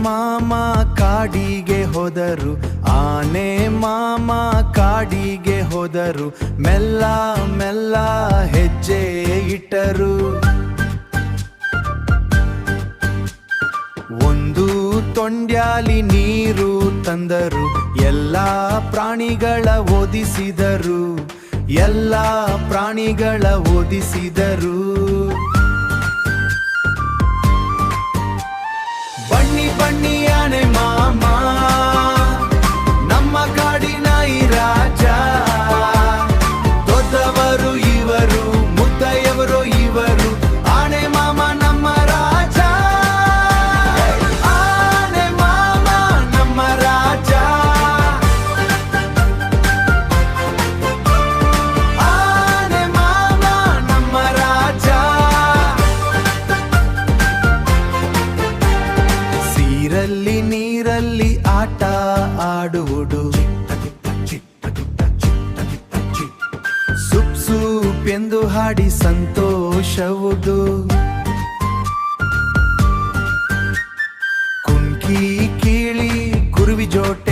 ಮಾಮ ಕಾಡಿಗೆ ಹೋದರು, ಆನೆ ಮಾಮ ಕಾಡಿಗೆ ಹೋದರು, ಮೆಲ್ಲ ಮೆಲ್ಲ ಹೆಜ್ಜೆ ಇಟ್ಟರು. ಒಂದು ತೊಂಡ್ಯಾಲಿ ನೀರು ತಂದರು, ಎಲ್ಲ ಪ್ರಾಣಿಗಳ ಓದಿಸಿದರು, ಎಲ್ಲ ಪ್ರಾಣಿಗಳ ಓದಿಸಿದರು. ಬನ್ನಿ ಬನ್ನಿ ಆನೆ ಮಾಮ, ನಮ್ಮ ಕಾಡಿನ ಈ ರಾಜ, ದೊಡ್ಡವರು ಇವರು, ಮುದ್ದಯ್ಯವರು ಇವರು, ಆನೆ ಮಾಮ ನಮ್ಮ ರಾಜ, ಆನೆ ಮಾಮ ನಮ್ಮ ರಾಜ, ಆನೆ ಮಾಮ ನಮ್ಮ ರಾಜ. ಸೀರಲ್ಲಿ ನೀರಲ್ಲಿ ಆಟ ಆಡುವುದು, ಸುಪ್ ಸೂಪ್ ಎಂದು ಹಾಡಿ ಸಂತೋಷವುದು, ಕುಂಕಿ ಕೀಳಿ ಕುರುವಿ ಜೋಟೆ